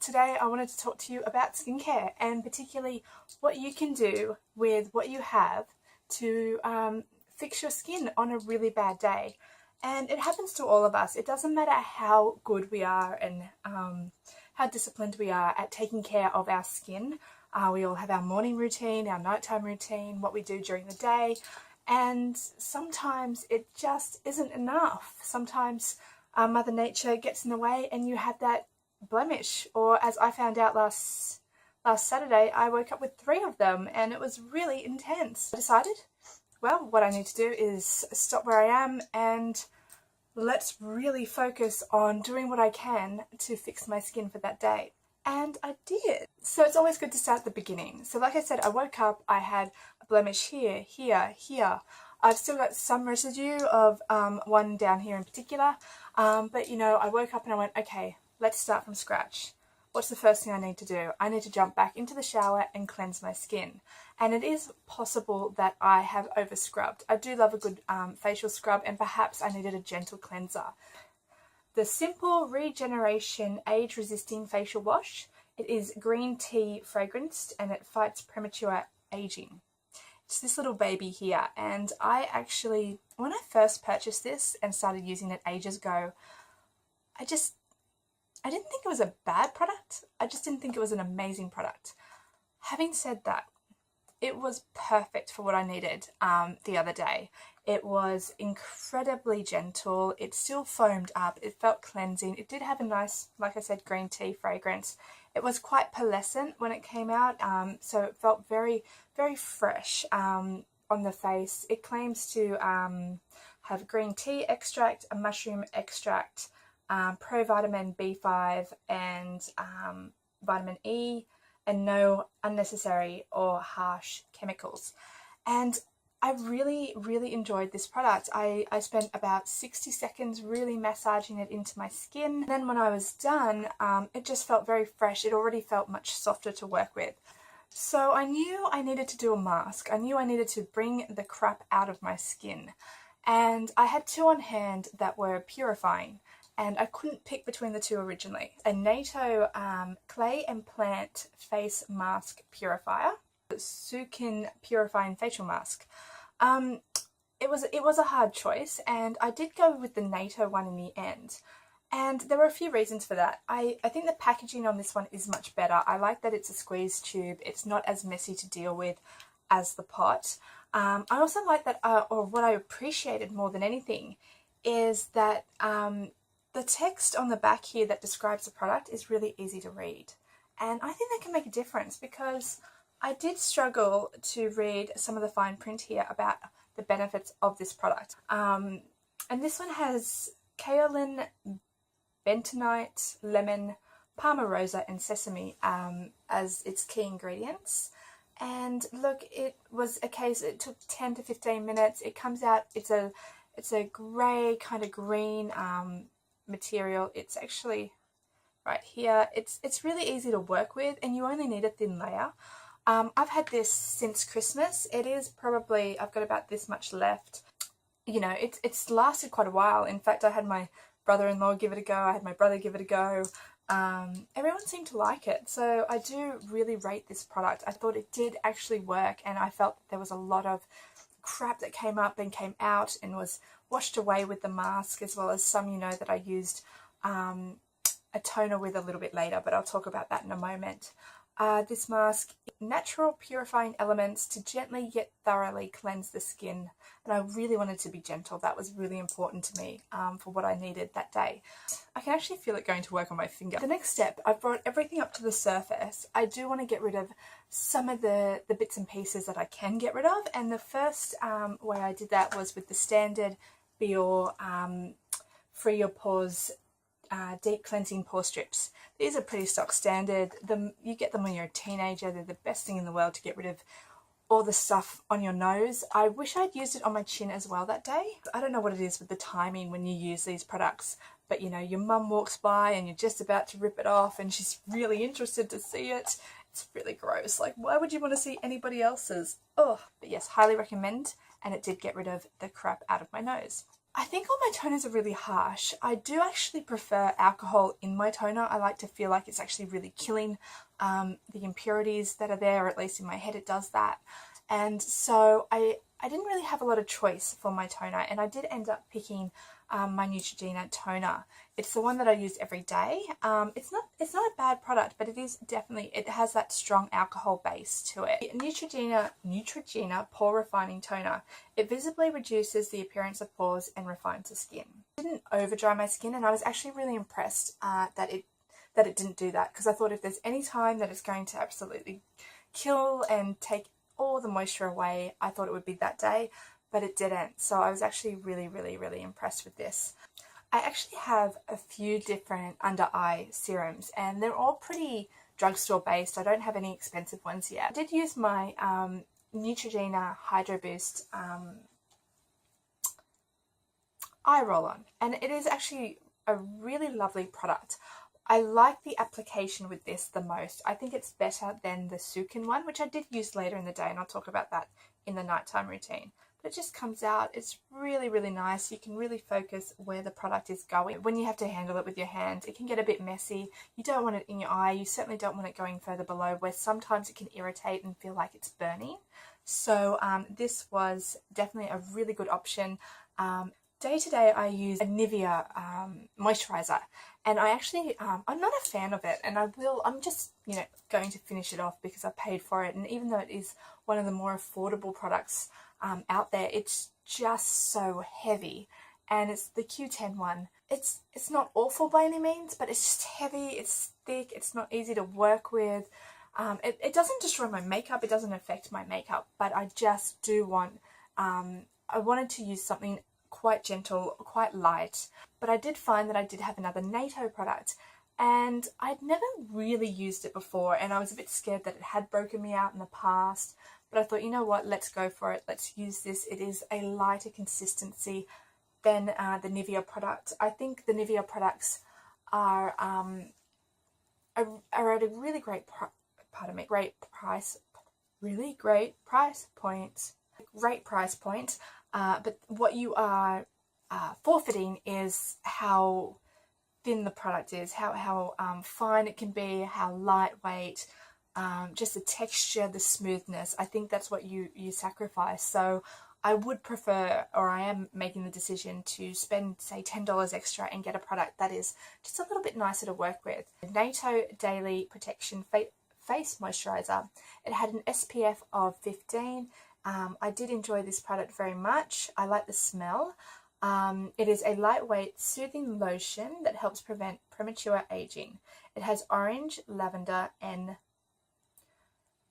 Today I wanted to talk to you about skincare and particularly what you can do with what you have to fix your skin on a really bad day. And it happens to all of us. It doesn't matter how good we are and how disciplined we are at taking care of our skin. We all have our morning routine, our nighttime routine, what we do during the day, and sometimes it just isn't enough. Sometimes Mother Nature gets in the way and you have that blemish, or as I found out last Saturday, I woke up with 3 of them and it was really intense. I decided, well, what I need to do is stop where I am and let's really focus on doing what I can to fix my skin for that day. And I did. So it's always good to start at the beginning. So like I said, I woke up, I had a blemish here, here, here. I've still got some residue of one down here in particular, but you know, I woke up and I went, okay, let's start from scratch. What's the first thing I need to do? I need to jump back into the shower and cleanse my skin. And it is possible that I have over scrubbed. I do love a good facial scrub, and perhaps I needed a gentle cleanser. The Simple Regeneration Age Resisting Facial Wash. It is green tea fragranced and it fights premature aging. It's this little baby here, and I actually, when I first purchased this and started using it ages ago, I didn't think it was a bad product. I just didn't think it was an amazing product. Having said that, it was perfect for what I needed the other day. It was incredibly gentle. It still foamed up. It felt cleansing. It did have a nice, like I said, green tea fragrance. It was quite pearlescent when it came out, so it felt very, very fresh on the face. It claims to have green tea extract, a mushroom extract, provitamin B5 and vitamin E, and no unnecessary or harsh chemicals. And I really, really enjoyed this product. I spent about 60 seconds really massaging it into my skin. And then when I was done, it just felt very fresh. It already felt much softer to work with. So I knew I needed to do a mask. I knew I needed to bring the crap out of my skin. And I had 2 on hand that were purifying, and I couldn't pick between the 2 originally. A Natio Clay and Plant Face Mask Purifier, Sukin Purifying Facial Mask. It was a hard choice, and I did go with the Natio one in the end. And there were a few reasons for that. I think the packaging on this one is much better. I like that it's a squeeze tube. It's not as messy to deal with as the pot. I also like that, or what I appreciated more than anything, is that the text on the back here that describes the product is really easy to read. And I think that can make a difference, because I did struggle to read some of the fine print here about the benefits of this product. And this one has kaolin, bentonite, lemon, palmarosa and sesame as its key ingredients. And look, it was a case, it took 10 to 15 minutes. It comes out, it's a grey kind of green material. It's actually right here. It's really easy to work with, and you only need a thin layer. I've had this since Christmas. It is probably, I've got about this much left. You know, it's lasted quite a while. In fact, I had my brother-in-law give it a go. I had my brother give it a go. Everyone seemed to like it. So I do really rate this product. I thought it did actually work, and I felt that there was a lot of crap that came up and came out and was washed away with the mask, as well as some, you know, that I used a toner with a little bit later, but I'll talk about that in a moment. This mask, natural purifying elements to gently yet thoroughly cleanse the skin, and I really wanted to be gentle. That was really important to me for what I needed that day. I can actually feel it going to work on my finger. The next step, I've brought everything up to the surface. I do want to get rid of some of the bits and pieces that I can get rid of, and the first way I did that was with the standard BIORE Free Your Pores deep cleansing pore strips. These are pretty stock standard. You get them when you're a teenager. They're the best thing in the world to get rid of all the stuff on your nose. I wish I'd used it on my chin as well that day. I don't know what it is with the timing when you use these products, but you know, your mum walks by and you're just about to rip it off and she's really interested to see it. It's really gross. Like, why would you want to see anybody else's? Oh, but yes, highly recommend, and it did get rid of the crap out of my nose. I think all my toners are really harsh. I do actually prefer alcohol in my toner. I like to feel like it's actually really killing the impurities that are there, or at least in my head it does that. And so I didn't really have a lot of choice for my toner, and I did end up picking my Neutrogena toner. It's the one that I use every day. It's not a bad product, but it has that strong alcohol base to it. Neutrogena Pore Refining Toner. It visibly reduces the appearance of pores and refines the skin. It didn't over dry my skin, and I was actually really impressed that it didn't do that, because I thought if there's any time that it's going to absolutely kill and take all the moisture away, I thought it would be that day, but it didn't. So I was actually really, really, really impressed with this. I actually have a few different under eye serums, and they're all pretty drugstore based. I don't have any expensive ones yet. I did use my Neutrogena HydroBoost eye roll-on, and it is actually a really lovely product. I like the application with this the most. I think it's better than the Sukin one, which I did use later in the day, and I'll talk about that in the nighttime routine. But it just comes out, it's really, really nice. You can really focus where the product is going. When you have to handle it with your hand, it can get a bit messy. You don't want it in your eye. You certainly don't want it going further below, where sometimes it can irritate and feel like it's burning. So this was definitely a really good option. Day to day, I use a Nivea moisturizer, and I actually, I'm not a fan of it, and I'm just, going to finish it off because I paid for it, and even though it is one of the more affordable products out there, it's just so heavy, and it's the Q10 one. It's not awful by any means, but it's just heavy, it's thick, it's not easy to work with. It doesn't destroy my makeup, it doesn't affect my makeup, but I just do want, I wanted to use something quite gentle, quite light, but I did find that I did have another Natio product, and I'd never really used it before, and I was a bit scared that it had broken me out in the past, but I thought, you know what, let's go for it, let's use this. It is a lighter consistency than the Nivea product. I think the Nivea products are at a really great price point. But what you are forfeiting is how thin the product is, how fine it can be, how lightweight, just the texture, the smoothness. I think that's what you sacrifice. So I would prefer, or I am making the decision to spend, say, $10 extra and get a product that is just a little bit nicer to work with. Natio Daily Protection Face Moisturizer. It had an SPF of 15. I did enjoy this product very much. I like the smell. It is a lightweight, soothing lotion that helps prevent premature aging. It has orange, lavender, and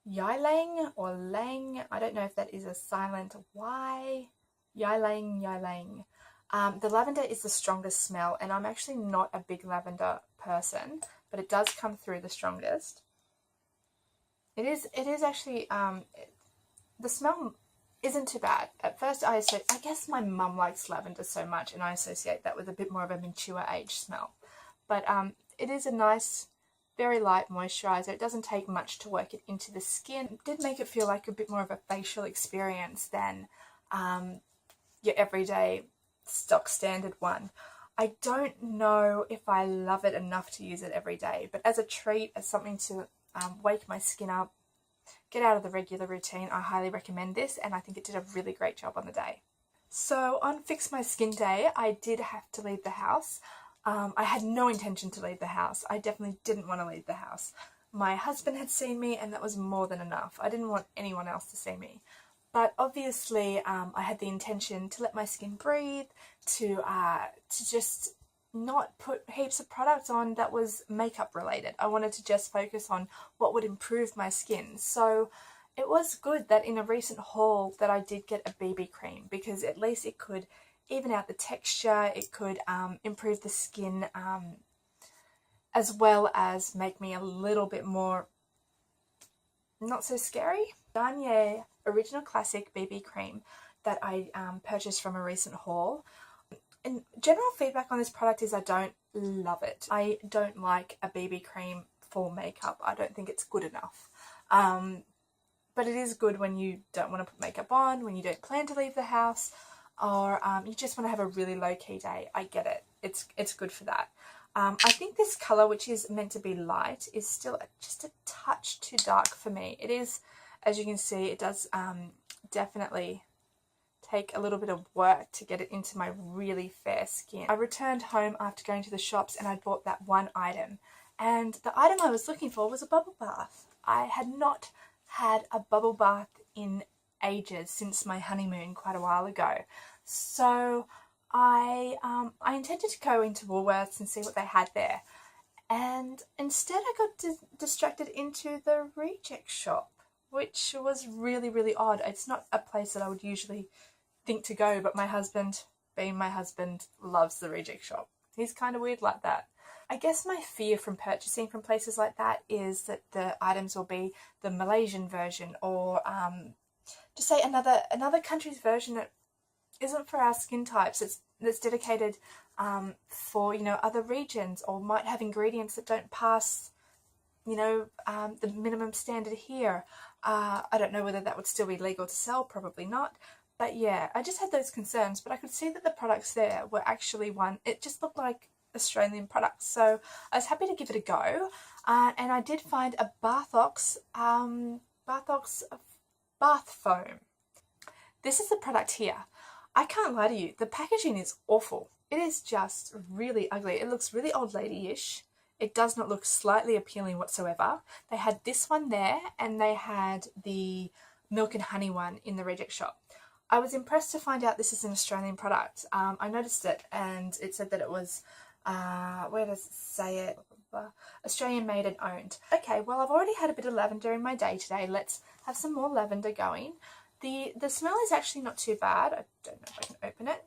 ylang or lang. I don't know if that is a silent Y. Ylang. The lavender is the strongest smell, and I'm actually not a big lavender person, but it does come through the strongest. It is actually, the smell isn't too bad. At first I guess my mum likes lavender so much, and I associate that with a bit more of a mature age smell. But it is a nice, very light moisturizer. It doesn't take much to work it into the skin. It did make it feel like a bit more of a facial experience than your everyday stock standard one. I don't know if I love it enough to use it every day, but as a treat, as something to wake my skin up, get out of the regular routine, I highly recommend this, and I think it did a really great job on the day. So on Fix My Skin Day, I did have to leave the house. I had no intention to leave the house. I definitely didn't want to leave the house. My husband had seen me, and that was more than enough. I didn't want anyone else to see me. But obviously, I had the intention to let my skin breathe, to just not put heaps of products on that was makeup related. I wanted to just focus on what would improve my skin. So it was good that in a recent haul that I did get a BB cream, because at least it could even out the texture, it could improve the skin, as well as make me a little bit more not so scary. Garnier Original Classic BB cream that I purchased from a recent haul. And general feedback on this product is I don't love it. I don't like a BB cream for makeup. I don't think it's good enough. But it is good when you don't want to put makeup on, when you don't plan to leave the house. or you just want to have a really low-key day, I get it. It's good for that. I think this colour, which is meant to be light, is still just a touch too dark for me. It is, as you can see, it does definitely take a little bit of work to get it into my really fair skin. I returned home after going to the shops and I bought that one item. And the item I was looking for was a bubble bath. I had not had a bubble bath in ages, since my honeymoon quite a while ago. So I intended to go into Woolworths and see what they had there. And instead I got distracted into the reject shop, which was really, really odd. It's not a place that I would usually think to go, but my husband, being my husband, loves the reject shop. He's kind of weird like that. I guess my fear from purchasing from places like that is that the items will be the Malaysian version, or just say another country's version that isn't for our skin types. That's dedicated for, you know, other regions, or might have ingredients that don't pass, you know, the minimum standard here. I don't know whether that would still be legal to sell, probably not. But yeah, I just had those concerns, but I could see that the products there were actually it just looked like Australian products. So I was happy to give it a go. And I did find a Bathox bath foam. This is the product here. I can't lie to you, the packaging is awful. It is just really ugly. It looks really old lady-ish. It does not look slightly appealing whatsoever. They had this one there, and they had the milk and honey one in the reject shop. I was impressed to find out this is an Australian product. I noticed it, and it said that it was, where does it say it? Australian made and owned. Okay, well, I've already had a bit of lavender in my day today. Let's have some more lavender going. The smell is actually not too bad. I don't know if I can open it.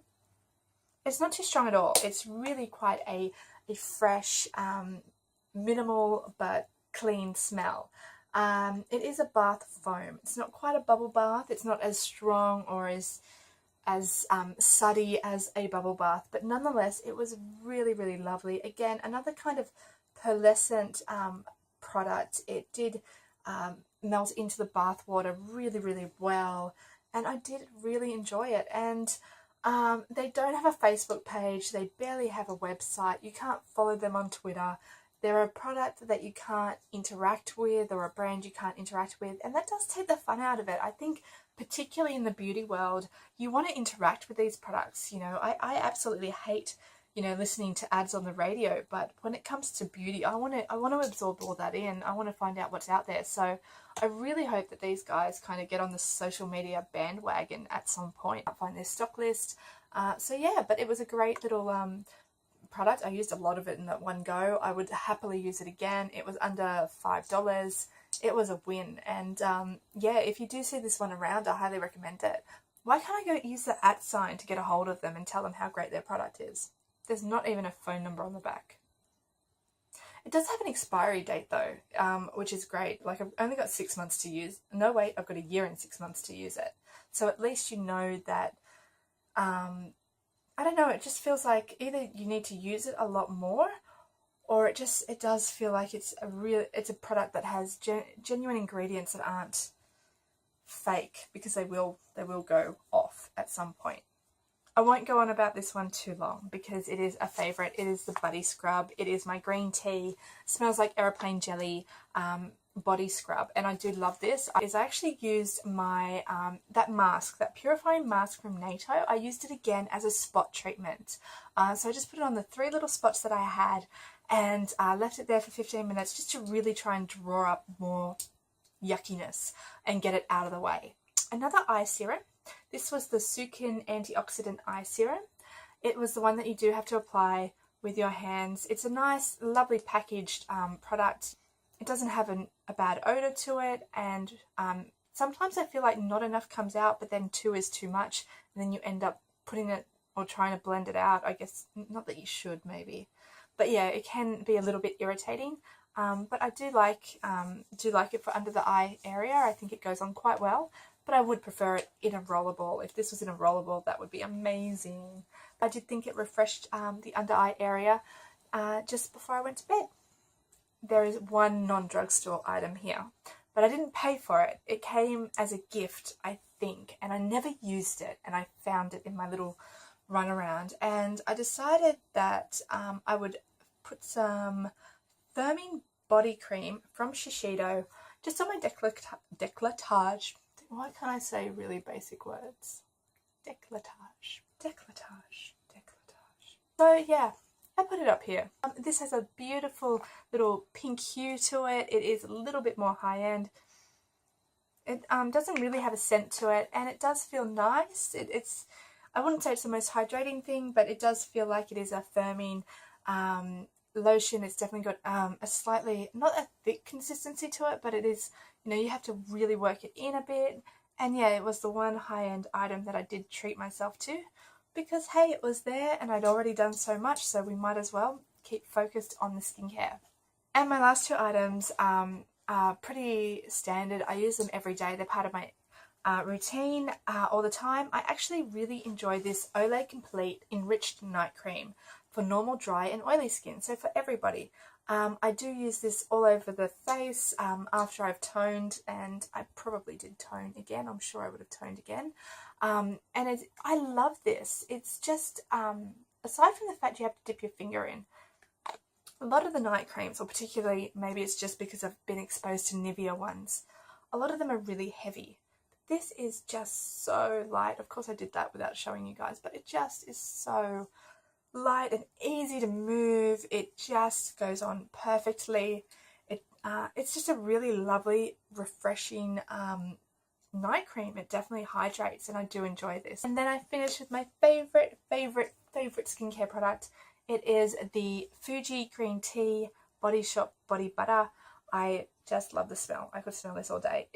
It's not too strong at all. It's really quite a fresh, minimal but clean smell. It is a bath foam. It's not quite a bubble bath. It's not as strong or as suddy as a bubble bath, but nonetheless, it was really, really lovely. Again, another kind of pearlescent product. It did melt into the bath water really, really well, and I did really enjoy it. And they don't have a Facebook page. They barely have a website. You can't follow them on Twitter. They're a product that you can't interact with, or a brand you can't interact with, and that does take the fun out of it. I think particularly in the beauty world, you want to interact with these products. You know, I absolutely hate, you know, listening to ads on the radio, but when it comes to beauty, I want to absorb all that in. I want to find out what's out there. So I really hope that these guys kind of get on the social media bandwagon at some point. I'll find their stock list. So yeah, but it was a great little product. I used a lot of it in that one go. I would happily use it again. It was under $5. It was a win. And yeah, if you do see this one around, I highly recommend it. Why can't I go use the @ sign to get a hold of them and tell them how great their product is? There's not even a phone number on the back. It does have an expiry date though, which is great. Like, I've only got 6 months to use. No, wait, I've got a year and 6 months to use it. So at least you know that, I don't know, it just feels like either you need to use it a lot more, or it does feel like it's a product that has genuine ingredients that aren't fake, because they will go off at some point. I won't go on about this one too long because it is a favourite. It is the Buddy Scrub. It is my green tea. Smells like aeroplane jelly body scrub, and I do love this. I actually used my that mask, that purifying mask from Natio. I used it again as a spot treatment. So I just put it on the 3 little spots that I had, and left it there for 15 minutes just to really try and draw up more yuckiness and get it out of the way. Another eye serum. This was the Sukin Antioxidant Eye Serum. It was the one that you do have to apply with your hands. It's a nice, lovely packaged product. It doesn't have a bad odor to it, and sometimes I feel like not enough comes out, but then 2 is too much, and then you end up putting it or trying to blend it out. I guess not that you should, maybe, but yeah, it can be a little bit irritating. But I do like it for under the eye area. I think it goes on quite well. But I would prefer it in a rollerball. If this was in a rollerball, that would be amazing. I did think it refreshed the under eye area just before I went to bed. There is one non-drugstore item here. but I didn't pay for it. It came as a gift, I think, and I never used it, and I found it in my little run around, and I decided that I would put some firming body cream from Shiseido just on my décolletage. Why can't I say really basic words? Décolletage. So yeah, I put it up here. This has a beautiful little pink hue to it. It is a little bit more high-end. It doesn't really have a scent to it, and it does feel nice. It's I wouldn't say it's the most hydrating thing, but it does feel like it is a firming lotion. It's definitely got a slightly, not a thick consistency to it, but it is, you know, you have to really work it in a bit. And yeah, it was the one high-end item that I did treat myself to, because hey, it was there and I'd already done so much, so we might as well keep focused on the skincare. And my last two items are pretty standard. I use them every day. They're part of my routine all the time. I actually really enjoy this Olay Complete Enriched Night Cream for normal, dry and oily skin, so for everybody. I do use this all over the face after I've toned, and I probably did tone again. I'm sure I would have toned again. And I love this. It's just, aside from the fact you have to dip your finger in, a lot of the night creams, or particularly maybe it's just because I've been exposed to Nivea ones, a lot of them are really heavy. This is just so light. Of course I did that without showing you guys, but it just is so light and easy to move. It just goes on perfectly. It's just a really lovely, refreshing night cream. It definitely hydrates, and I do enjoy this. And then I finish with my favorite skincare product. It is the Fuji Green Tea Body Shop Body Butter. I just love the smell. I could smell this all day.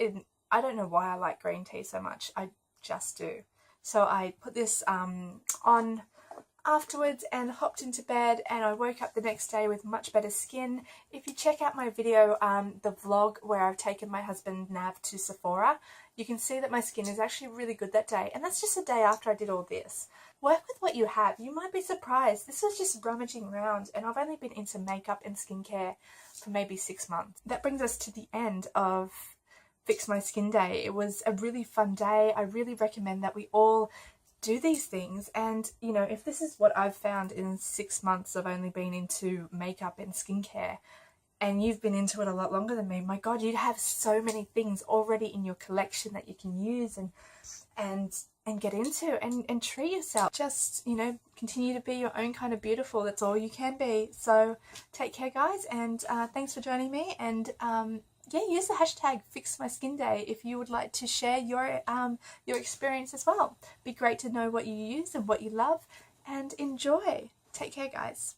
I don't know why I like green tea so much. I just do. So I put this on afterwards and hopped into bed, and I woke up the next day with much better skin. If you check out my video, the vlog where I've taken my husband Nav to Sephora, you can see that my skin is actually really good that day, and that's just a day after I did all this. Work with what you have. You might be surprised. This was just rummaging around, and I've only been into makeup and skincare for maybe 6 months. That brings us to the end of Fix My Skin Day. It was a really fun day. I really recommend that we all do these things, and you know, if this is what I've found in 6 months of only being into makeup and skincare, and you've been into it a lot longer than me, my god, you'd have so many things already in your collection that you can use and get into and treat yourself. Just, you know, continue to be your own kind of beautiful. That's all you can be. So take care, guys, and thanks for joining me. And yeah, use the hashtag #FixMySkinDay if you would like to share your experience as well. Be great to know what you use and what you love, and enjoy. Take care, guys.